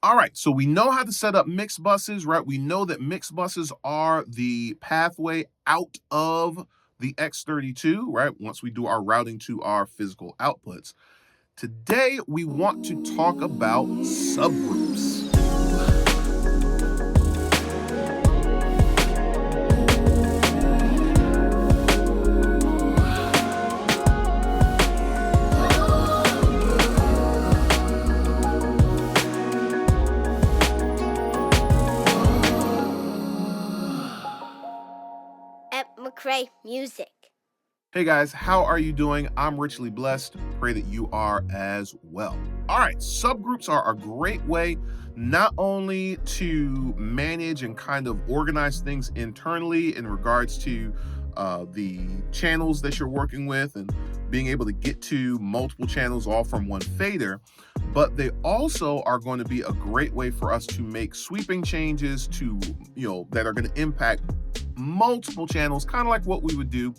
All right, so we know how to set up mixed buses, right? We know that mixed buses are the pathway out of the X32, right? Once we do our routing to our physical outputs. Today, we want to talk about subgroups. Music. Hey guys, how are you doing? I'm richly blessed. Pray that you are as well. All right, subgroups are a great way not only to manage and kind of organize things internally in regards to the channels that you're working with and being able to get to multiple channels all from one fader, but they also are going to be a great way for us to make sweeping changes to, that are going to impact multiple channels, kind of like what we would do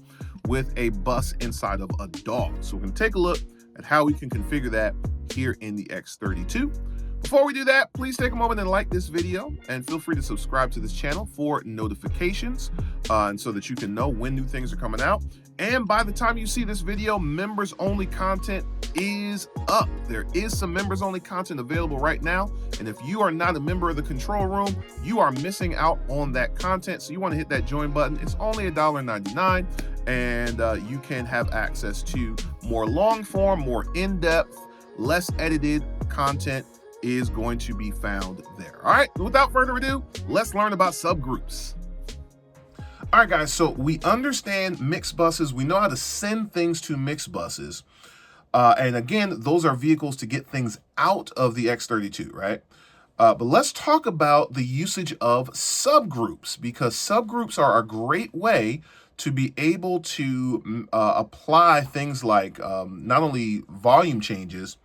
with a bus inside of a DAW. So we're going to take a look at how we can configure that here in the X32. Before we do that, please take a moment and like this video, and feel free to subscribe to this channel for notifications and so that you can know when new things are coming out. And by the time you see this video, members only content is up. There is some members only content available right now. And if you are not a member of the control room, you are missing out on that content. So you want to hit that join button. It's only $1.99, and you can have access to more long form, more in-depth, less edited content is going to be found there. All right, without further ado, let's learn about subgroups. All right, guys, so we understand mixed buses. We know how to send things to mixed buses. And again, those are vehicles to get things out of the X32, right? But let's talk about the usage of subgroups, because subgroups are a great way to be able to apply things like not only volume changes,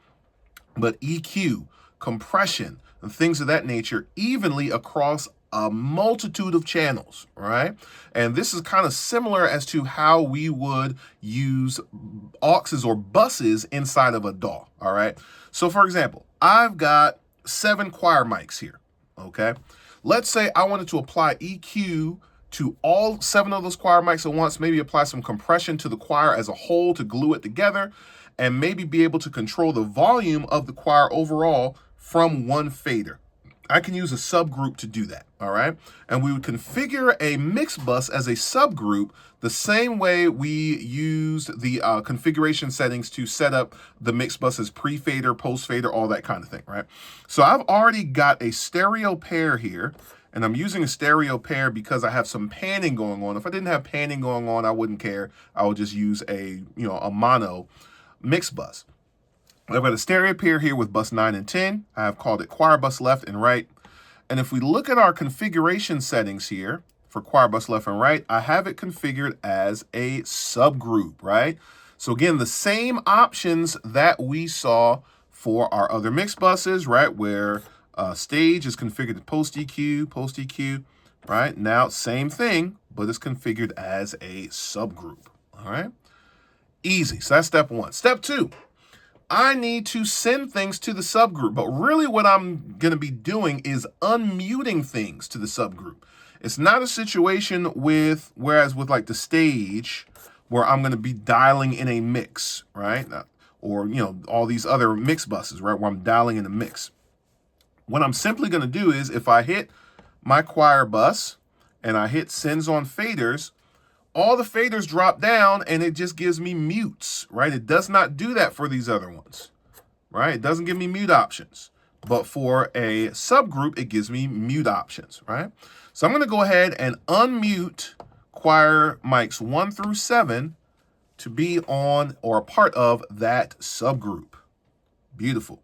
but EQ, compression, and things of that nature evenly across a multitude of channels, right? And this is kind of similar as to how we would use auxes or buses inside of a DAW, all right? So for example, I've got 7 choir mics here, okay? Let's say I wanted to apply EQ to all 7 of those choir mics at once, maybe apply some compression to the choir as a whole to glue it together, and maybe be able to control the volume of the choir overall from one fader. I can use a subgroup to do that, all right? And we would configure a mix bus as a subgroup the same way we used the configuration settings to set up the mix bus as pre-fader, post-fader, all that kind of thing, right? So I've already got a stereo pair here, and I'm using a stereo pair because I have some panning going on. If I didn't have panning going on, I wouldn't care. I would just use a mono mix bus. I've got a stereo pair here with bus 9 and 10. I have called it choir bus left and right. And if we look at our configuration settings here for choir bus left and right, I have it configured as a subgroup, right? So again, the same options that we saw for our other mix buses, right? Where stage is configured to post EQ, right? Now, same thing, but it's configured as a subgroup, all right? Easy, so that's step 1. Step 2. I need to send things to the subgroup, but really what I'm going to be doing is unmuting things to the subgroup. It's not a situation whereas with like the stage, where I'm going to be dialing in a mix, right? Or, all these other mix buses, right? Where I'm dialing in a mix. What I'm simply going to do is if I hit my choir bus and I hit sends on faders, all the faders drop down and it just gives me mutes, right? It does not do that for these other ones, right? It doesn't give me mute options. But for a subgroup, it gives me mute options, right? So I'm going to go ahead and unmute choir mics 1 through 7 to be on or a part of that subgroup. Beautiful.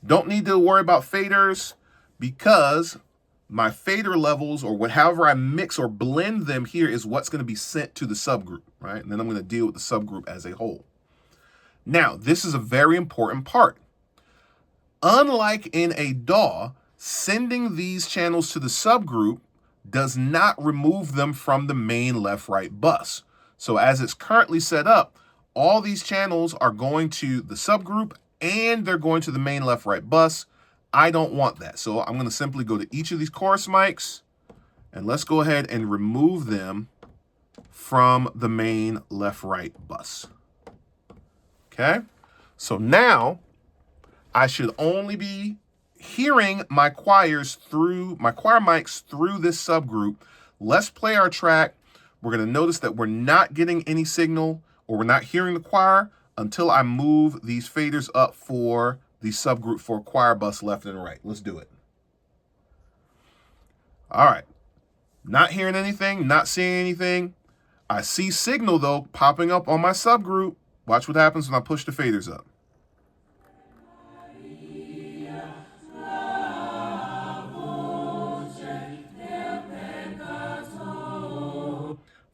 Don't need to worry about faders because my fader levels, or however I mix or blend them here, is what's going to be sent to the subgroup, right? And then I'm going to deal with the subgroup as a whole. Now, this is a very important part. Unlike in a DAW, sending these channels to the subgroup does not remove them from the main left-right bus. So as it's currently set up, all these channels are going to the subgroup and they're going to the main left-right bus. I don't want that. So I'm going to simply go to each of these chorus mics, and let's go ahead and remove them from the main left-right bus. Okay? So now I should only be hearing my choir mics through this subgroup. Let's play our track. We're going to notice that we're not getting any signal, or we're not hearing the choir until I move these faders up for the subgroup for choir bus left and right. Let's do it. All right. Not hearing anything, not seeing anything. I see signal, though, popping up on my subgroup. Watch what happens when I push the faders up.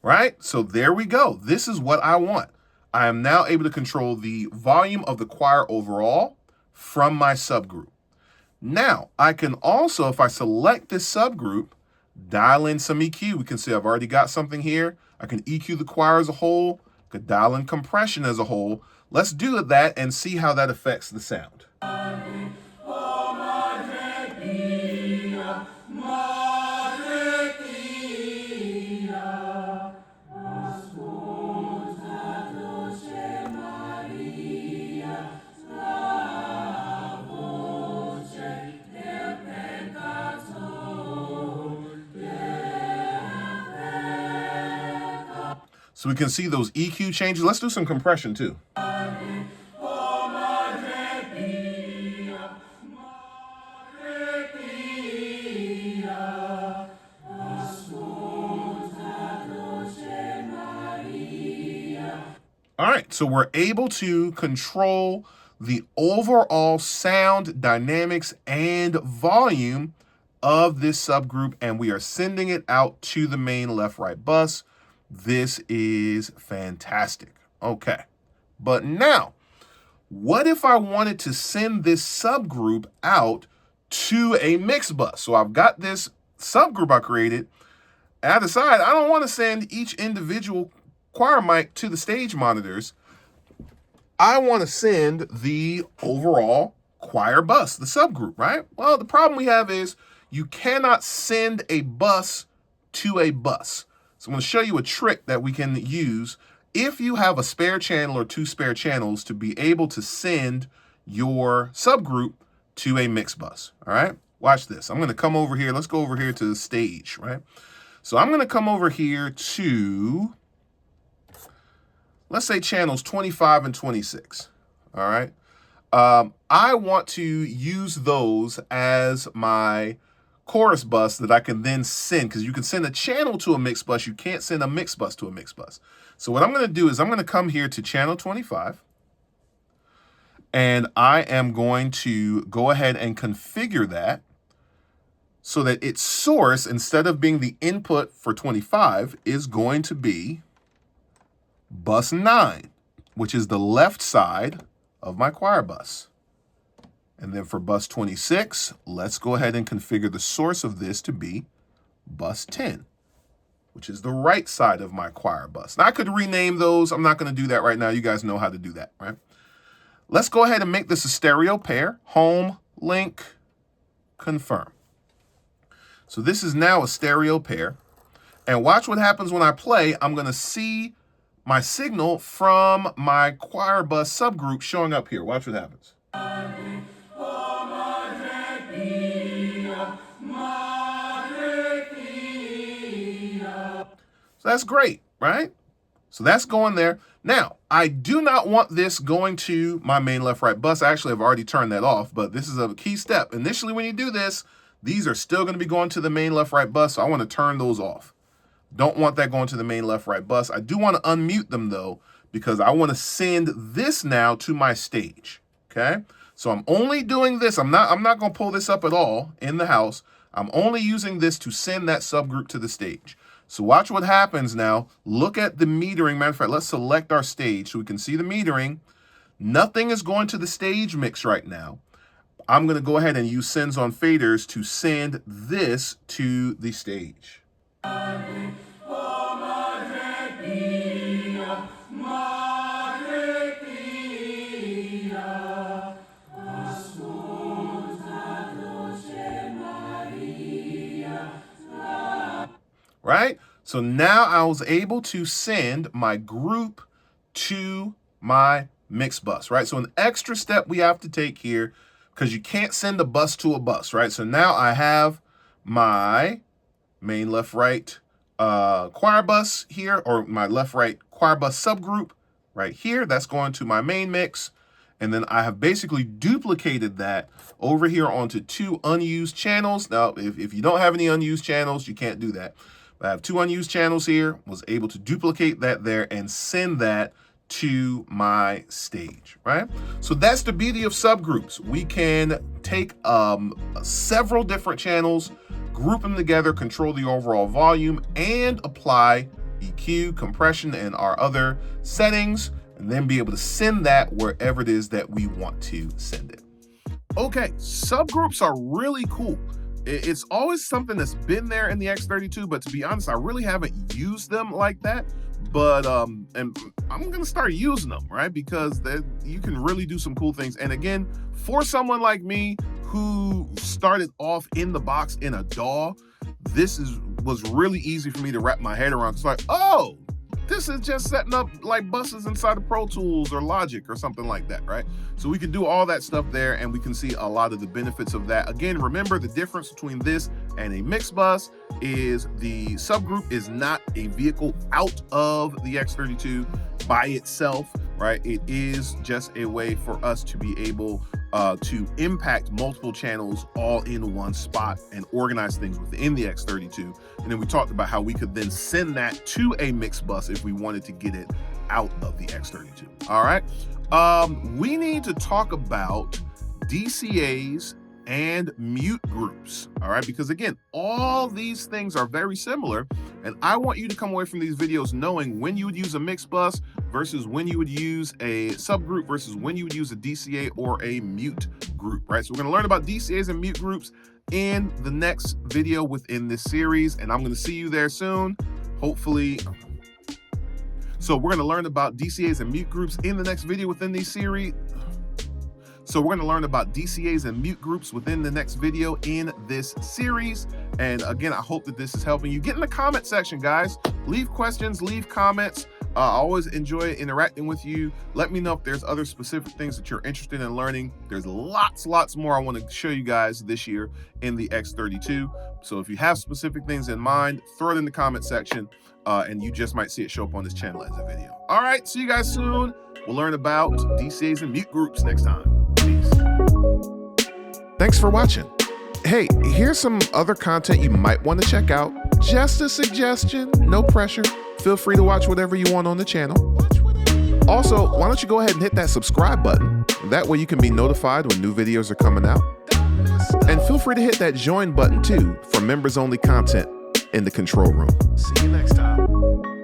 Right? So there we go. This is what I want. I am now able to control the volume of the choir overall from my subgroup. Now, I can also, if I select this subgroup, dial in some EQ. We can see I've already got something here. I can EQ the choir as a whole. I could dial in compression as a whole. Let's do that and see how that affects the sound. So we can see those EQ changes. Let's do some compression too. All right, so we're able to control the overall sound, dynamics, and volume of this subgroup, and we are sending it out to the main left-right bus. This is fantastic. Okay, but now, what if I wanted to send this subgroup out to a mix bus? So I've got this subgroup I created, and I decide I don't want to send each individual choir mic to the stage monitors. I want to send the overall choir bus, the subgroup, right? Well, the problem we have is you cannot send a bus to a bus. So I'm going to show you a trick that we can use if you have a spare channel or two spare channels to be able to send your subgroup to a mix bus, all right? Watch this. I'm going to come over here. Let's go over here to the stage, right? So I'm going to come over here to, let's say, channels 25 and 26, all right? I want to use those as my chorus bus that I can then send, because you can send a channel to a mix bus. You can't send a mix bus to a mix bus. So what I'm going to do is I'm going to come here to channel 25, and I am going to go ahead and configure that so that its source, instead of being the input for 25, is going to be bus 9, which is the left side of my choir bus. And then for bus 26, let's go ahead and configure the source of this to be bus 10, which is the right side of my choir bus. Now, I could rename those. I'm not going to do that right now. You guys know how to do that, right? Let's go ahead and make this a stereo pair. Home, link, confirm. So this is now a stereo pair. And watch what happens when I play. I'm going to see my signal from my choir bus subgroup showing up here. Watch what happens. So that's great, right? So that's going there. Now, I do not want this going to my main left-right bus. Actually, I've already turned that off, but this is a key step. Initially, when you do this, these are still going to be going to the main left-right bus, so I want to turn those off. Don't want that going to the main left-right bus. I do want to unmute them, though, because I want to send this now to my stage, okay? So I'm only doing this. I'm not going to pull this up at all in the house. I'm only using this to send that subgroup to the stage. So watch what happens now. Look at the metering. Matter of fact, let's select our stage so we can see the metering. Nothing is going to the stage mix right now. I'm going to go ahead and use sends on faders to send this to the stage. right? So now I was able to send my group to my mix bus, right? So an extra step we have to take here, because you can't send a bus to a bus, right? So now I have my main left right choir bus here, or my left right choir bus subgroup right here. That's going to my main mix. And then I have basically duplicated that over here onto 2 unused channels. Now, if you don't have any unused channels, you can't do that. But I have 2 unused channels here, was able to duplicate that there and send that to my stage, right? So that's the beauty of subgroups. We can take several different channels, group them together, control the overall volume, and apply EQ, compression, and our other settings, and then be able to send that wherever it is that we want to send it. Okay, subgroups are really cool. It's always something that's been there in the X32, but to be honest, I really haven't used them like that. But and I'm gonna start using them, right? Because you can really do some cool things. And again, for someone like me who started off in the box in a DAW, this was really easy for me to wrap my head around. It's like, oh, this is just setting up like buses inside of Pro Tools or Logic or something like that, right? So we can do all that stuff there, and we can see a lot of the benefits of that. Again, remember the difference between this and a mix bus is the subgroup is not a vehicle out of the X32 by itself, right? It is just a way for us to be able to impact multiple channels all in one spot and organize things within the X32. And then we talked about how we could then send that to a mix bus if we wanted to get it out of the X32. All right. We need to talk about DCAs and mute groups, all right? Because again, all these things are very similar, and I want you to come away from these videos knowing when you would use a mix bus versus when you would use a subgroup versus when you would use a DCA or a mute group, right? So we're gonna learn about DCAs and mute groups in the next video within this series, and I'm gonna see you there soon, hopefully. So we're gonna learn about DCAs and mute groups in the next video within this series. So we're going to learn about DCAs and mute groups within the next video in this series. And again, I hope that this is helping you. Get in the comment section, guys. Leave questions, leave comments. I always enjoy interacting with you. Let me know if there's other specific things that you're interested in learning. There's lots more I want to show you guys this year in the X32. So if you have specific things in mind, throw it in the comment section, and you just might see it show up on this channel as a video. All right, see you guys soon. We'll learn about DCAs and mute groups next time. Peace. Thanks for watching. Hey, here's some other content you might want to check out. Just a suggestion, no pressure. Feel free to watch whatever you want on the channel. Also, why don't you go ahead and hit that subscribe button? That way you can be notified when new videos are coming out. And feel free to hit that join button too for members only content in the control room. See you next time.